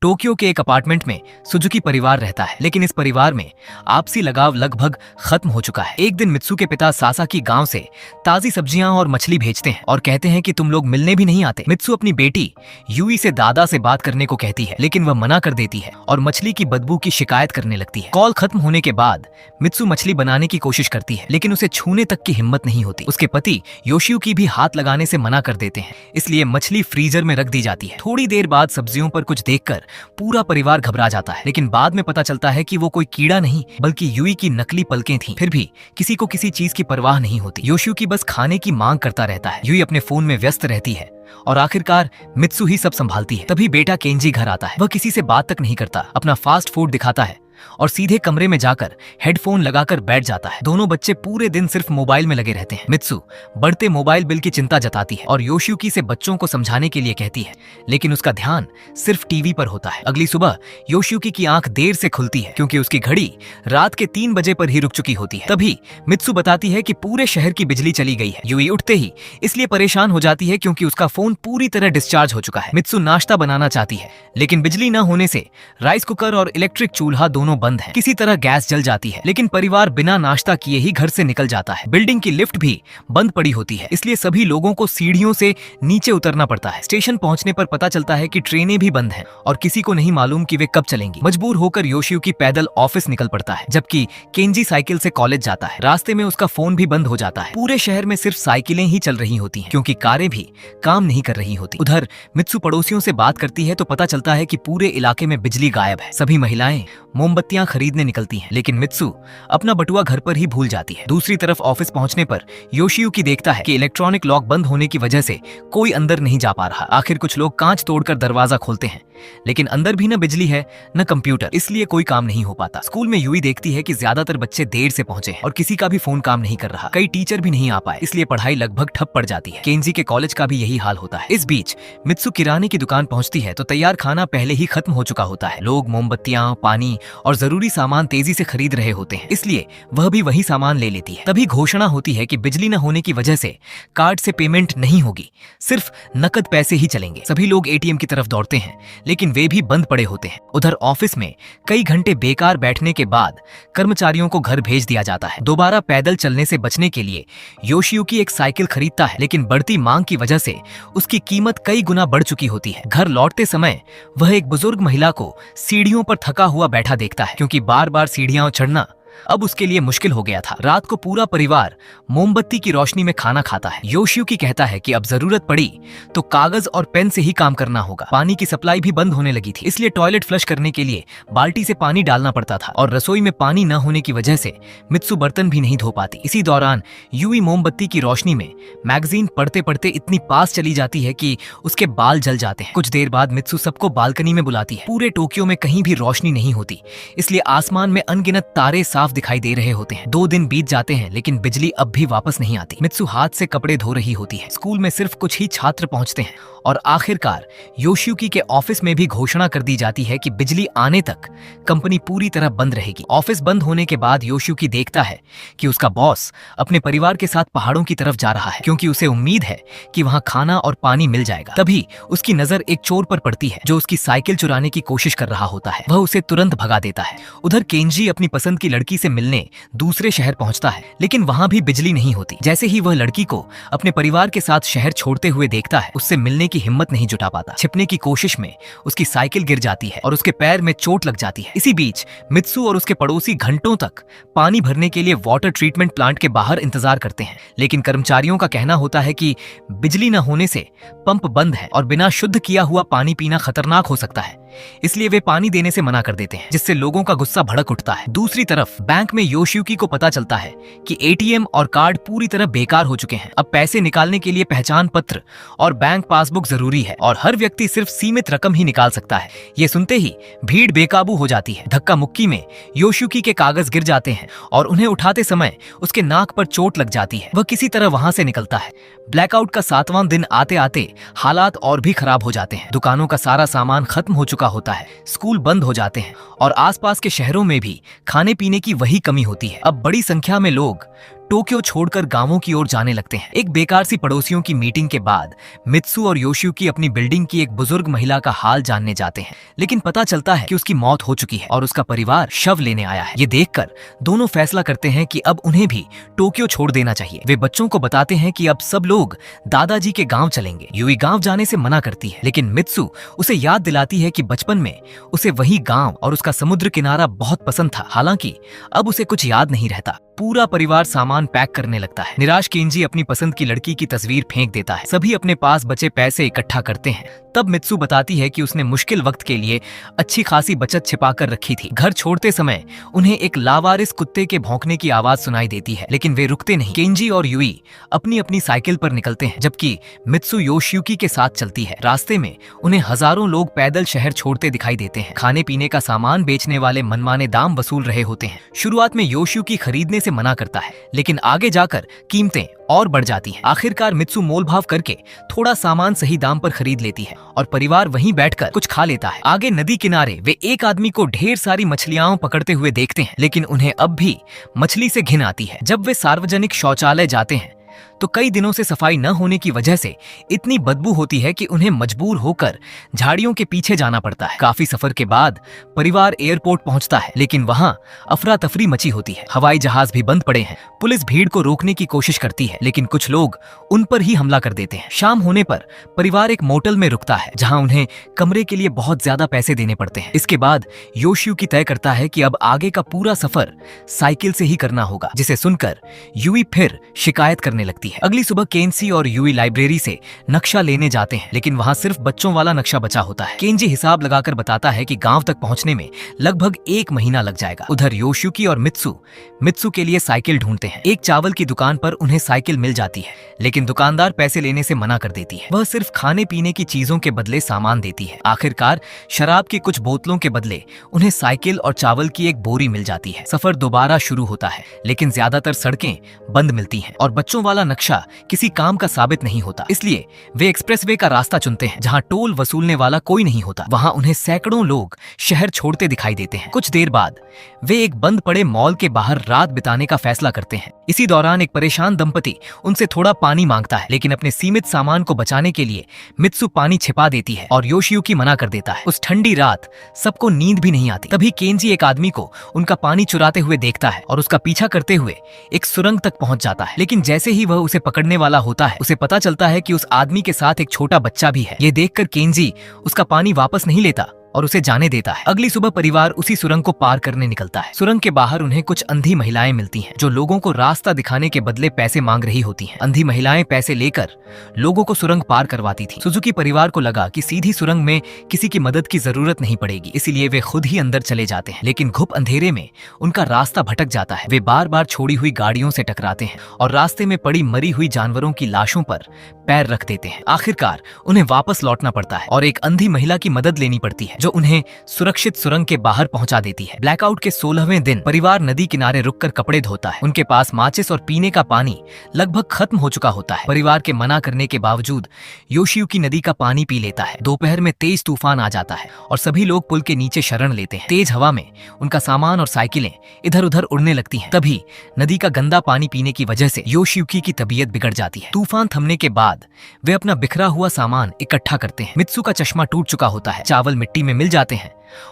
Tokyo के एक apartment में सुजुकी परिवार रहता है, लेकिन इस परिवार में आपसी लगाव लगभग खत्म हो चुका है। एक दिन मित्सु के पिता सासाकी गांव से ताजी सब्जियां और मछली भेजते हैं और कहते हैं कि तुम लोग मिलने भी नहीं आते। मित्सु अपनी बेटी यूई से दादा से बात करने को कहती है, लेकिन वह मना कर देती है और मछली की बदबू की शिकायत करने लगती है। कॉल खत्म होने के बाद मित्सु मछली बनाने की कोशिश करती है, लेकिन उसे छूने तक की हिम्मत नहीं होती। उसके पति योशियुकी भी हाथ लगाने से मना कर देते हैं, इसलिए मछली फ्रीजर में रख दी जाती है। थोड़ी देर बाद सब्जियों पर कुछ देखकर पूरा परिवार घबरा जाता है, लेकिन बाद में पता चलता है कि वो कोई कीड़ा नहीं बल्कि यूई की नकली पलकें थीं। फिर भी किसी को किसी चीज की परवाह नहीं होती। योशियुकी बस खाने की मांग करता रहता है। यूई अपने फोन में व्यस्त रहती है और आखिरकार मित्सु ही सब संभालती है। तभी बेटा केंजी घर आता है। वह किसी से बात तक नहीं करता, अपना फास्ट फूड दिखाता है और सीधे कमरे में जाकर हेडफोन लगाकर बैठ जाता है। दोनों बच्चे पूरे दिन सिर्फ मोबाइल में लगे रहते हैं। मित्सु बढ़ते मोबाइल बिल की चिंता जताती है और योशियुकी से बच्चों को समझाने के लिए कहती है, लेकिन उसका ध्यान सिर्फ टीवी पर होता है। अगली सुबह योशियुकी की आंख देर से खुलती है क्योंकि उसकी घड़ी रात के 3 बजे पर ही रुक चुकी होती है। तभी मित्सु बताती है कि पूरे शहर की बिजली चली गई है। यूई उठते ही इसलिए परेशान हो जाती है क्योंकि उसका फोन पूरी तरह डिस्चार्ज हो चुका है। मित्सु नाश्ता बनाना चाहती है, लेकिन बिजली न होने से राइस कुकर और इलेक्ट्रिक चूल्हा दोनों बंद है। किसी तरह गैस जल जाती है, लेकिन परिवार बिना नाश्ता किए ही घर से निकल जाता है। बिल्डिंग की लिफ्ट भी बंद पड़ी होती है, इसलिए सभी लोगों को सीढ़ियों से नीचे उतरना पड़ता है। स्टेशन पहुंचने पर पता चलता है कि ट्रेनें भी बंद हैं और किसी को नहीं मालूम कि वे कब चलेंगी। मजबूर होकर योशियुकी पैदल ऑफिस निकल पड़ता है, जबकि केंजी साइकिल से कॉलेज जाता है। रास्ते में उसका फोन भी बंद हो जाता है। पूरे शहर में सिर्फ साइकिलें ही चल रही होती हैं, क्योंकि कारें भी काम नहीं कर रही होती। उधर मित्सु पड़ोसियों से बात करती है तो पता चलता है कि पूरे इलाके में बिजली गायब है। सभी महिलाएं मोमबत्तियां खरीदने निकलती हैं, लेकिन मित्सु अपना बटुआ घर पर ही भूल जाती है। दूसरी तरफ ऑफिस पहुंचने पर योशियुकी देखता है कि इलेक्ट्रॉनिक लॉक बंद होने की वजह से कोई अंदर नहीं जा पा रहा। आखिर कुछ लोग कांच तोड़कर दरवाजा खोलते हैं, लेकिन अंदर भी न बिजली है न कंप्यूटर, इसलिए कोई काम नहीं हो पाता। स्कूल में यूई देखती है कि ज्यादातर बच्चे देर से पहुंचे हैं और किसी का भी फोन काम नहीं कर रहा। कई टीचर भी नहीं आ पाए, इसलिए पढ़ाई लगभग ठप पड़ जाती है। केंजी के कॉलेज का भी यही हाल होता है। इस बीच मित्सु किराने की दुकान पहुंचती है तो तैयार खाना पहले ही खत्म हो चुका होता है। लोग मोमबत्तियां, पानी और जरूरी सामान तेजी से खरीद रहे होते हैं, इसलिए वह भी वही सामान ले लेती है। तभी घोषणा होती है कि बिजली न होने की वजह से कार्ड से पेमेंट नहीं होगी, सिर्फ नकद पैसे ही चलेंगे। सभी लोग एटीएम की तरफ दौड़ते हैं, लेकिन वे भी बंद पड़े होते हैं। उधर ऑफिस में कई घंटे बेकार बैठने के बाद कर्मचारियों को घर भेज दिया जाता है। दोबारा पैदल चलने से बचने के लिए योशियुकी एक साइकिल खरीदता है, लेकिन बढ़ती मांग की वजह से उसकी कीमत कई गुना बढ़ चुकी होती है। घर लौटते समय वह एक बुजुर्ग महिला को सीढ़ियों पर थका हुआ बैठा देखता है, क्योंकि बार बार सीढ़ियां चढ़ना अब उसके लिए मुश्किल हो गया था। रात को पूरा परिवार मोमबत्ती की रोशनी में खाना खाता है। योशियुकी कहता है कि अब जरूरत पड़ी तो कागज और पेन से ही काम करना होगा। पानी की सप्लाई भी बंद होने लगी थी, इसलिए टॉयलेट फ्लश करने के लिए बाल्टी से पानी डालना पड़ता था और रसोई में पानी न होने की वजह से मित्सु बर्तन भी नहीं धो पाती। इसी दौरान यूई मोमबत्ती की रोशनी में मैगजीन पढ़ते पढ़ते इतनी पास चली जाती है कि उसके बाल जल जाते हैं। कुछ देर बाद मित्सु सबको बालकनी में बुलाती है। पूरे टोक्यो में कहीं भी रोशनी नहीं होती, इसलिए आसमान में अनगिनत तारे साफ दिखाई दे रहे होते हैं। 2 दिन बीत जाते हैं, लेकिन बिजली अब भी वापस नहीं आती। मित्सु हाथ से कपड़े धो रही होती है। स्कूल में सिर्फ कुछ ही छात्र पहुंचते हैं और आखिरकार योशियुकी के ऑफिस में भी घोषणा कर दी जाती है कि बिजली आने तक कंपनी पूरी तरह बंद रहेगी। ऑफिस बंद होने के बाद योशियुकी देखता है कि उसका बॉस अपने परिवार के साथ पहाड़ों की तरफ जा रहा है, क्योंकि उसे उम्मीद है कि वहां खाना और पानी मिल जाएगा। तभी उसकी नजर एक चोर पर पड़ती है जो उसकी साइकिल चुराने की कोशिश कर रहा होता है। वह उसे तुरंत भगा देता है। उधर केंजी अपनी पसंद की लड़की से मिलने दूसरे शहर पहुंचता है, लेकिन वहां भी बिजली नहीं होती। जैसे ही वह लड़की को अपने परिवार के साथ शहर छोड़ते हुए देखता है, उससे मिलने की हिम्मत नहीं जुटा पाता। छिपने की कोशिश में उसकी साइकिल गिर जाती है और उसके पैर में चोट लग जाती है। इसी बीच मित्सु और उसके पड़ोसी घंटों तक पानी भरने के लिए वाटर ट्रीटमेंट प्लांट के बाहर इंतजार करते हैं, लेकिन कर्मचारियों का कहना होता है कि बिजली न होने से पंप बंद है और बिना शुद्ध किया हुआ पानी पीना खतरनाक हो सकता है, इसलिए वे पानी देने से मना कर देते हैं, जिससे लोगों का गुस्सा भड़क उठता है। दूसरी तरफ बैंक में योशियुकी को पता चलता है कि एटीएम और कार्ड पूरी तरह बेकार हो चुके हैं। अब पैसे निकालने के लिए पहचान पत्र और बैंक पासबुक जरूरी है और हर व्यक्ति सिर्फ सीमित रकम ही निकाल सकता है। ये सुनते ही भीड़ बेकाबू हो जाती है। धक्का मुक्की में योशियुकी के कागज गिर जाते हैं और उन्हें उठाते समय उसके नाक पर चोट लग जाती है। वह किसी तरह वहां से निकलता है। ब्लैकआउट का 7वां दिन आते आते हालात और भी खराब हो जाते हैं। दुकानों का सारा सामान खत्म हो चुका होता है, स्कूल बंद हो जाते हैं और आसपास के शहरों में भी खाने पीने की वही कमी होती है। अब बड़ी संख्या में लोग टोक्यो छोड़कर गांवों की ओर जाने लगते हैं। एक बेकार सी पड़ोसियों की मीटिंग के बाद मित्सु और योशियुकी अपनी बिल्डिंग की एक बुजुर्ग महिला का हाल जानने जाते हैं, लेकिन पता चलता है कि उसकी मौत हो चुकी है और उसका परिवार शव लेने आया है। ये देखकर दोनों फैसला करते हैं कि अब उन्हें भी टोक्यो छोड़ देना चाहिए। वे बच्चों को बताते हैं कि अब सब लोग दादाजी के गांव चलेंगे। यूई गांव जाने से मना करती है, लेकिन मित्सु उसे याद दिलाती है कि बचपन में उसे वही गांव और उसका समुद्र किनारा बहुत पसंद था। हालांकि अब उसे कुछ याद नहीं रहता। पूरा परिवार सामान पैक करने लगता है। निराश केंजी अपनी पसंद की लड़की की तस्वीर फेंक देता है। सभी अपने पास बचे पैसे इकट्ठा करते हैं। तब मित्सु बताती है कि उसने मुश्किल वक्त के लिए अच्छी खासी बचत छिपाकर रखी थी। घर छोड़ते समय उन्हें एक लावारिस कुत्ते के भौंकने की आवाज सुनाई देती है, लेकिन वे रुकते नहीं। केंजी और यूई अपनी अपनी साइकिल पर निकलते हैं, जबकि मित्सु योशियुकी के साथ चलती है। रास्ते में उन्हें हजारों लोग पैदल शहर छोड़ते दिखाई देते हैं। खाने पीने का सामान बेचने वाले मनमाने दाम वसूल रहे होते हैं। शुरुआत में योशियुकी खरीदने से मना करता है, लेकिन आगे जाकर कीमतें और बढ़ जाती हैं। आखिरकार मित्सु मोलभाव करके थोड़ा सामान सही दाम पर खरीद लेती है और परिवार वहीं बैठकर कुछ खा लेता है। आगे नदी किनारे वे एक आदमी को ढेर सारी मछलियां पकड़ते हुए देखते हैं, लेकिन उन्हें अब भी मछली से घिन आती है। जब वे सार्वजनिक शौचालय जाते हैं तो कई दिनों से सफाई न होने की वजह से इतनी बदबू होती है कि उन्हें मजबूर होकर झाड़ियों के पीछे जाना पड़ता है। काफी सफर के बाद परिवार एयरपोर्ट पहुंचता है, लेकिन वहां अफरा तफरी मची होती है। हवाई जहाज भी बंद पड़े हैं। पुलिस भीड़ को रोकने की कोशिश करती है, लेकिन कुछ लोग उन पर ही हमला कर देते हैं। शाम होने पर परिवार एक मोटल में रुकता है, जहां उन्हें कमरे के लिए बहुत ज्यादा पैसे देने पड़ते हैं। इसके बाद योशियुकी तय करता है कि अब आगे का पूरा सफर साइकिल से ही करना होगा, जिसे सुनकर यूई फिर शिकायत करने लगती है। अगली सुबह केंसी और यूई लाइब्रेरी से नक्शा लेने जाते हैं, लेकिन वहां सिर्फ बच्चों वाला नक्शा बचा होता है। केंजी हिसाब लगाकर बताता है कि गांव तक पहुंचने में लगभग 1 महीना लग जाएगा। उधर योशियुकी और मित्सु के लिए साइकिल ढूंढते हैं। एक चावल की दुकान पर उन्हें साइकिल मिल जाती है, लेकिन दुकानदार पैसे लेने से मना कर देती है। वह सिर्फ खाने पीने की चीजों के बदले सामान देती है। आखिरकार शराब की कुछ बोतलों के बदले उन्हें साइकिल और चावल की एक बोरी मिल जाती है। सफर दोबारा शुरू होता है, लेकिन ज्यादातर सड़कें बंद मिलती हैं और बच्चों वाला नक्शा किसी काम का साबित नहीं होता। इसलिए वे एक्सप्रेसवे का रास्ता चुनते हैं, जहां टोल वसूलने वाला कोई नहीं होता। वहां उन्हें सैकड़ों लोग शहर छोड़ते दिखाई देते हैं। कुछ देर बाद वे एक बंद पड़े मॉल के बाहर रात बिताने का फैसला करते हैं। इसी दौरान एक परेशान दंपति उनसे थोड़ा पानी मांगता है, लेकिन अपने सीमित सामान को बचाने के लिए मित्सु पानी छिपा देती है और योशियुकी मना कर देता है। उस ठंडी रात सबको नींद भी नहीं आती। तभी केंजी एक आदमी को उनका पानी चुराते हुए देखता है और उसका पीछा करते हुए एक सुरंग तक पहुंच जाता है। लेकिन जैसे ही वह उसे पकड़ने वाला होता है, उसे पता चलता है कि उस आदमी के साथ एक छोटा बच्चा भी है। ये देखकर केंजी उसका पानी वापस नहीं लेता और उसे जाने देता है। अगली सुबह परिवार उसी सुरंग को पार करने निकलता है। सुरंग के बाहर उन्हें कुछ अंधी महिलाएं मिलती हैं, जो लोगों को रास्ता दिखाने के बदले पैसे मांग रही होती हैं। अंधी महिलाएं पैसे लेकर लोगों को सुरंग पार करवाती थी। सुजुकी परिवार को लगा कि सीधी सुरंग में किसी की मदद की जरूरत नहीं पड़ेगी, इसलिए वे खुद ही अंदर चले जाते हैं। लेकिन घुप अंधेरे में उनका रास्ता भटक जाता है। वे बार बार छोड़ी हुई गाड़ियों से टकराते हैं और रास्ते में पड़ी मरी हुई जानवरों की लाशों पर पैर रख देते हैं। आखिरकार उन्हें वापस लौटना पड़ता है और एक अंधी महिला की मदद लेनी पड़ती है, जो उन्हें सुरक्षित सुरंग के बाहर पहुंचा देती है। ब्लैकआउट के 16वें दिन परिवार नदी किनारे रुककर कपड़े धोता है। उनके पास माचिस और पीने का पानी लगभग खत्म हो चुका होता है। परिवार के मना करने के बावजूद योशियुकी नदी का पानी पी लेता है। दोपहर में तेज तूफान आ जाता है और सभी लोग पुल के नीचे शरण लेते हैं। तेज हवा में उनका सामान और साइकिलें इधर उधर उड़ने लगती हैं। तभी नदी का गंदा पानी पीने की वजह से योशियुकी की तबीयत बिगड़ जाती है। तूफान थमने के बाद वे अपना बिखरा हुआ सामान इकट्ठा करते हैं। मित्सु का चश्मा टूट चुका होता है, चावल मिट्टी में मिल जाते हैं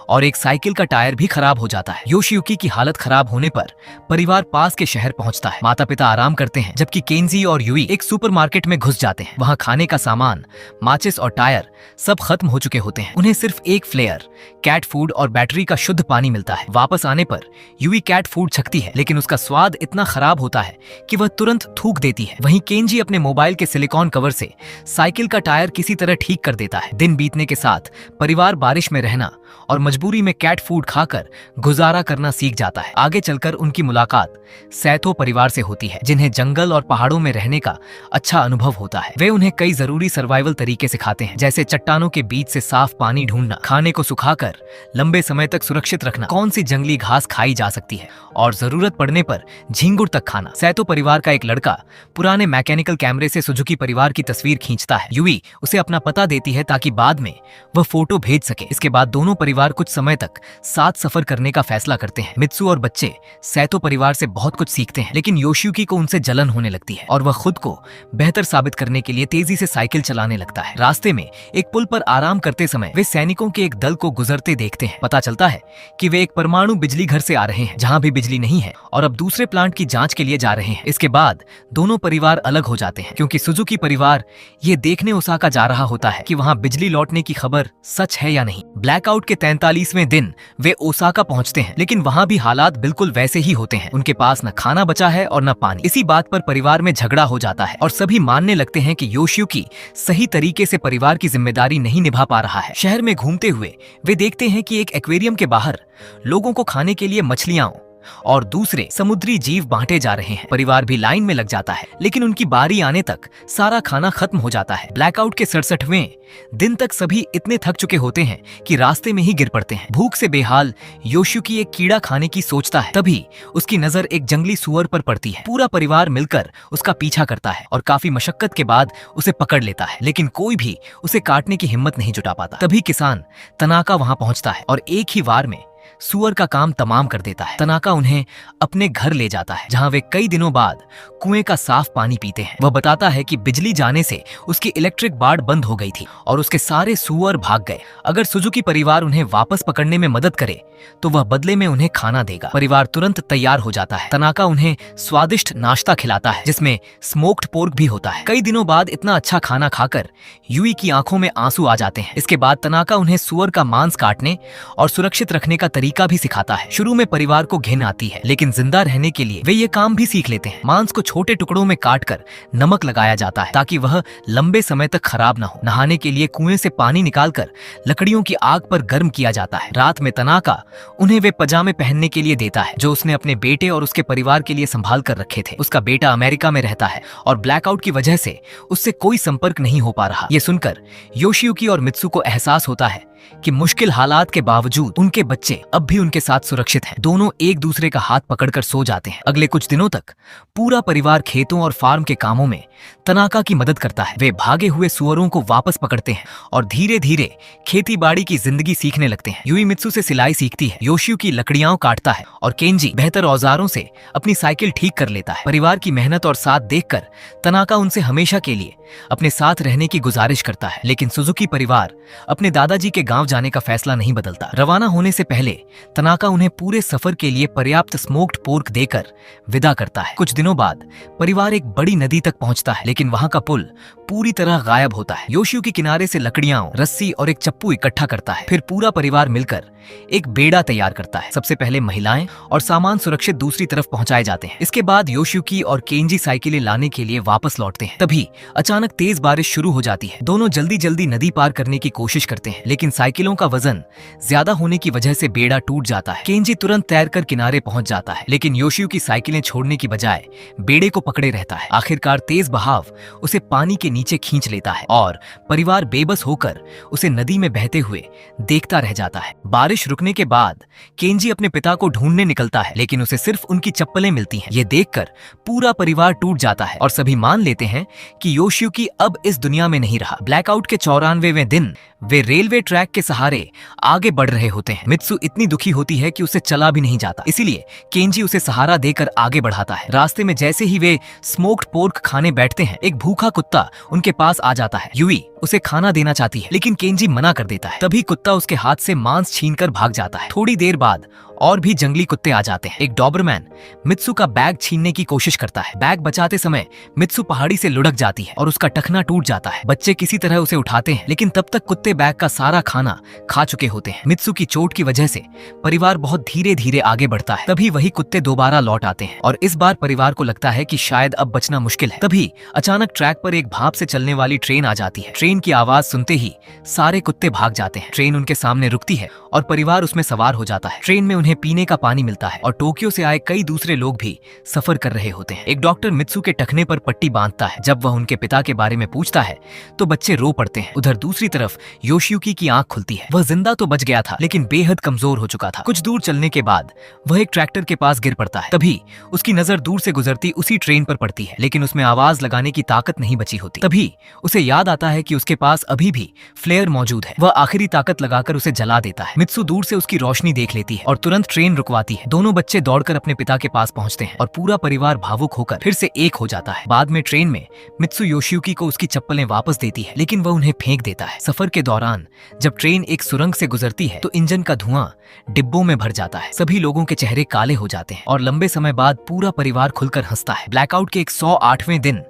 और एक साइकिल का टायर भी खराब हो जाता है। योशियुकी की हालत खराब होने पर परिवार पास के शहर पहुंचता है। माता पिता आराम करते हैं, जबकि केंजी और यूई एक सुपरमार्केट में घुस जाते हैं। वहां खाने का सामान, माचिस और टायर सब खत्म हो चुके होते हैं। उन्हें सिर्फ एक फ्लेयर, कैट फूड और बैटरी का शुद्ध पानी मिलता है। वापस आने पर यूई कैट फूड छकती है, लेकिन उसका स्वाद इतना खराब होता है कि वह तुरंत थूक देती है। वहीं केंजी अपने मोबाइल के सिलिकॉन कवर से साइकिल का टायर किसी तरह ठीक कर देता है। दिन बीतने के साथ परिवार बारिश में रहना और मजबूरी में कैट फूड खाकर गुजारा करना सीख जाता है। आगे चलकर उनकी मुलाकात सैथो परिवार से होती है, जिन्हें जंगल और पहाड़ों में रहने का अच्छा अनुभव होता है। वे उन्हें कई जरूरी सर्वाइवल तरीके सिखाते हैं, जैसे चट्टानों के बीच से साफ पानी ढूंढना, खाने को सुखाकर लंबे समय तक सुरक्षित रखना, कौन सी जंगली घास खाई जा सकती है और जरूरत पड़ने पर झींगुर तक खाना। सैथो परिवार का एक लड़का पुराने मैकेनिकल कैमरे से सुजुकी परिवार की तस्वीर खींचता है। यूई उसे अपना पता देती है ताकि बाद में वह फोटो भेज सके। इसके बाद दोनों परिवार कुछ समय तक साथ सफर करने का फैसला करते हैं। मित्सु और बच्चे सैतो परिवार से बहुत कुछ सीखते हैं, लेकिन योशियुकी को उनसे जलन होने लगती है और वह खुद को बेहतर साबित करने के लिए तेजी से साइकिल चलाने लगता है। रास्ते में एक पुल पर आराम करते समय वे सैनिकों के एक दल को गुजरते देखते हैं। पता चलता है कि वे एक परमाणु बिजली घर से आ रहे हैं, जहां भी बिजली नहीं है, और अब दूसरे प्लांट की जांच के लिए जा रहे हैं। इसके बाद दोनों परिवार अलग हो जाते हैं, क्योंकि सुजुकी परिवार ये देखने ओसाका जा रहा होता है कि वहां बिजली लौटने की खबर सच है या नहीं। ब्लैकआउट के 43वें दिन वे ओसाका पहुंचते हैं, लेकिन वहां भी हालात बिल्कुल वैसे ही होते हैं। उनके पास न खाना बचा है और न पानी। इसी बात पर परिवार में झगड़ा हो जाता है और सभी मानने लगते हैं कि योशियुकी सही तरीके से परिवार की जिम्मेदारी नहीं निभा पा रहा है। शहर में घूमते हुए वे देखते हैं कि एक एक्वेरियम के बाहर लोगों को खाने के लिए मछलियां और दूसरे समुद्री जीव बांटे जा रहे हैं। परिवार भी लाइन में लग जाता है, लेकिन उनकी बारी आने तक सारा खाना खत्म हो जाता है। ब्लैकआउट के 67वें दिन तक सभी इतने थक चुके होते हैं कि रास्ते में ही गिर पड़ते हैं। भूख से बेहाल योशियुकी एक कीड़ा खाने की सोचता है। तभी उसकी नजर एक जंगली सुअर पर पड़ती है। पूरा परिवार मिलकर उसका पीछा करता है और काफी मशक्कत के बाद उसे पकड़ लेता है, लेकिन कोई भी उसे काटने की हिम्मत नहीं जुटा पाता। तभी किसान तनाका वहां पहुंचता है और एक ही वार में सुअर का काम तमाम कर देता है। तनाका उन्हें अपने घर ले जाता है, जहां वे कई दिनों बाद कुएं का साफ पानी पीते हैं। वह बताता है कि बिजली जाने से उसकी इलेक्ट्रिक बाड़ बंद हो गई थी और उसके सारे सुअर भाग गए। अगर सुजुकी परिवार उन्हें वापस पकड़ने में मदद करे तो वह बदले में उन्हें खाना देगा। परिवार तुरंत तैयार हो जाता है। तनाका उन्हें स्वादिष्ट नाश्ता खिलाता है, जिसमें स्मोक्ड पोर्क भी होता है। कई दिनों बाद इतना अच्छा खाना खाकर यूई की आंखों में आंसू आ जाते हैं। इसके बाद तनाका उन्हें सुअर का मांस काटने और सुरक्षित रखने का तरीका भी सिखाता है। शुरू में परिवार को घिन आती है, लेकिन जिंदा रहने के लिए वे ये काम भी सीख लेते हैं। मांस को छोटे टुकड़ों में काटकर नमक लगाया जाता है ताकि वह लंबे समय तक खराब न हो। नहाने के लिए कुएं से पानी निकालकर लकड़ियों की आग पर गर्म किया जाता है। रात में तनाका उन्हें वे पजामे पहनने के लिए देता है, जो उसने अपने बेटे और उसके परिवार के लिए संभाल कर रखे थे। उसका बेटा अमेरिका में रहता है और ब्लैकआउट की वजह से उससे कोई संपर्क नहीं हो पा रहा। ये सुनकर योशियुकी और मित्सु को एहसास होता है कि मुश्किल हालात के बावजूद उनके बच्चे अब भी उनके साथ सुरक्षित हैं। दोनों एक दूसरे का हाथ पकड़कर सो जाते हैं। अगले कुछ दिनों तक पूरा परिवार खेतों और फार्म के कामों में तनाका की मदद करता है। वे भागे हुए सुअरों को वापस पकड़ते हैं और धीरे धीरे खेती बाड़ी की जिंदगी सीखने लगते हैं। यूई मित्सु से सिलाई सीखती है, योशियुकी लकड़ियां काटता है और केंजी बेहतर औजारों से अपनी साइकिल ठीक कर लेता है। परिवार की मेहनत और साथ देखकर तनाका उनसे हमेशा के लिए अपने साथ रहने की गुजारिश करता है, लेकिन सुजुकी परिवार अपने दादाजी के गांव जाने का फैसला नहीं बदलता। रवाना होने से पहले तनाका उन्हें पूरे सफर के लिए पर्याप्त स्मोक्ड पोर्क देकर विदा करता है। कुछ दिनों बाद परिवार एक बड़ी नदी तक पहुंचता है, लेकिन वहां का पुल पूरी तरह गायब होता है। योशियुकी किनारे से लकड़ियां, रस्सी और एक चप्पू इकट्ठा करता है। फिर पूरा परिवार मिलकर एक बेड़ा तैयार करता है। सबसे पहले महिलाएं और सामान सुरक्षित दूसरी तरफ पहुंचाए जाते हैं। इसके बाद योशियुकी और केंजी साइकिलें लाने के लिए वापस लौटते हैं। तभी अचानक तेज बारिश शुरू हो जाती है। दोनों जल्दी जल्दी नदी पार करने की कोशिश करते हैं, लेकिन साइकिलों का वजन ज्यादा होने की वजह से बेड़ा टूट जाता है। केंजी तुरंत तैरकर किनारे पहुंच जाता है, लेकिन योशियुकी साइकिलें छोड़ने की बजाय बेड़े को पकड़े रहता है। आखिरकार तेज बहाव उसे पानी के नीचे खींच लेता है और परिवार बेबस होकर उसे नदी में बहते हुए देखता रह जाता है। बारिश रुकने के बाद केंजी अपने पिता को ढूंढने निकलता है, लेकिन उसे सिर्फ उनकी चप्पलें मिलती हैं। ये देखकर पूरा परिवार टूट जाता है और सभी मान लेते हैं कि योशियुकी अब इस दुनिया में नहीं रहा। ब्लैकआउट के 94वें दिन वे रेलवे ट्रैक के सहारे आगे बढ़ रहे होते हैं। मित्सु इतनी दुखी होती है कि उसे चला भी नहीं जाता, इसीलिए केंजी उसे सहारा देकर आगे बढ़ाता है। रास्ते में जैसे ही वे स्मोक्ड पोर्क खाने बैठते हैं, एक भूखा कुत्ता उनके पास आ जाता है। यूई उसे खाना देना चाहती है, लेकिन केंजी मना कर देता है। तभी कुत्ता उसके हाथ से मांस छीनकर भाग जाता है। थोड़ी देर बाद और भी जंगली कुत्ते आ जाते हैं। एक डॉबरमैन मित्सु का बैग छीनने की कोशिश करता है। बैग बचाते समय मित्सु पहाड़ी से लुढ़क जाती है और उसका टखना टूट जाता है। बच्चे किसी तरह उसे उठाते हैं, लेकिन तब तक कुत्ते बैग का सारा खाना खा चुके होते हैं। मित्सु की चोट की वजह से परिवार बहुत धीरे धीरे आगे बढ़ता है। तभी वही कुत्ते दोबारा लौट आते हैं और इस बार परिवार को लगता है कि शायद अब बचना मुश्किल है। तभी अचानक ट्रैक पर एक भाप से चलने वाली ट्रेन आ जाती है। ट्रेन की आवाज सुनते ही सारे कुत्ते भाग जाते हैं। ट्रेन उनके सामने रुकती है और परिवार उसमें सवार हो जाता है। ट्रेन में उन्हें पीने का पानी मिलता है और टोक्यो से आए कई दूसरे लोग भी सफर कर रहे होते हैं। एक डॉक्टर मित्सु के टखने पर पट्टी बांधता है। जब वह उनके पिता के बारे में पूछता है तो बच्चे रो पड़ते हैं। उधर दूसरी तरफ योशियुकी की आंख खुलती है। वह जिंदा तो बच गया था लेकिन बेहद कमजोर हो चुका था। कुछ दूर चलने के बाद वह एक ट्रैक्टर के पास गिर पड़ता है। तभी उसकी नजर दूर से गुजरती उसी ट्रेन पर पड़ती है, लेकिन उसमें आवाज लगाने की ताकत नहीं बची होती। तभी उसे याद आता है कि उसके पास अभी भी फ्लेयर मौजूद है। वह आखिरी ताकत लगाकर उसे जला देता है। मित्सु दूर से उसकी रोशनी देख लेती है और तुरंत ट्रेन रुकवाती है। दोनों बच्चे दौड़कर अपने पिता के पास पहुंचते हैं और पूरा परिवार भावुक होकर फिर से एक हो जाता है। बाद में ट्रेन में मित्सु योशियुकी को उसकी चप्पलें वापस देती है, लेकिन वह उन्हें फेंक देता है। सफर के दौरान जब ट्रेन एक सुरंग से गुजरती है तो इंजन का धुआं डिब्बों में भर जाता है। सभी लोगों के चेहरे काले हो जाते हैं और लंबे समय बाद पूरा परिवार खुलकर हंसता है। ब्लैकआउट के 108वें दिन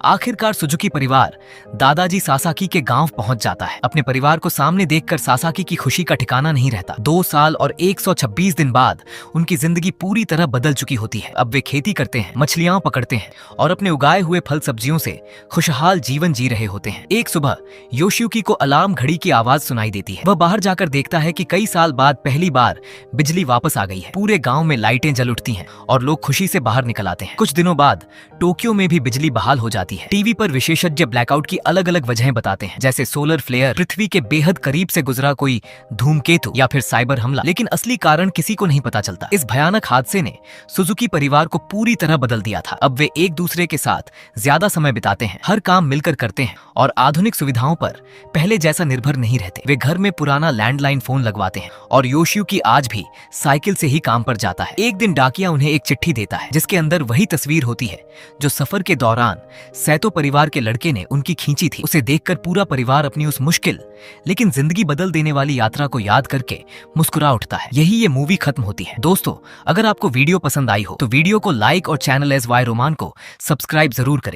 आखिरकार सुजुकी परिवार दादाजी सासाकी के गांव पहुंच जाता है। अपने परिवार को सामने देखकर सासाकी की खुशी का ठिकाना नहीं रहता। 2 साल और 126 दिन बाद उनकी जिंदगी पूरी तरह बदल चुकी होती है। अब वे खेती करते हैं, मछलियां पकड़ते हैं और अपने उगाए हुए फल सब्जियों से खुशहाल जीवन जी रहे होते हैं। एक सुबह योशियुकी को अलार्म घड़ी की आवाज सुनाई देती है। वह बाहर जाकर देखता है कि कई साल बाद पहली बार बिजली वापस आ गई है। पूरे गाँव में लाइटें जल उठती हैं और लोग खुशी से बाहर निकल आते हैं। कुछ दिनों बाद टोक्यो में भी बिजली बहाल हो जाती है। टीवी पर विशेषज्ञ ब्लैकआउट की अलग अलग वजहें बताते हैं, जैसे सोलर फ्लेयर, पृथ्वी के बेहद करीब से गुजरा कोई धूमकेतु या फिर साइबर हमला, लेकिन असली कारण किसी को नहीं पता चलता। इस भयानक हादसे ने सुजुकी परिवार को पूरी तरह बदल दिया था। अब वे एक दूसरे के साथ ज्यादा समय बिताते हैं, हर काम मिलकर करते हैं और आधुनिक सुविधाओं पर पहले जैसा निर्भर नहीं रहते। वे घर में पुराना लैंडलाइन फोन लगवाते हैं और योशियुकी आज भी साइकिल से ही काम पर जाता है। एक दिन डाकिया उन्हें एक चिट्ठी देता है जिसके अंदर वही तस्वीर होती है जो सफर के दौरान सैतो परिवार के लड़के ने उनकी खींची थी। उसे देखकर पूरा परिवार अपनी उस मुश्किल लेकिन जिंदगी बदल देने वाली यात्रा को याद करके मुस्कुरा उठता है। यही ये मूवी खत्म होती है। दोस्तों, अगर आपको वीडियो पसंद आई हो तो वीडियो को लाइक और चैनल SY रोमान को सब्सक्राइब जरूर करें।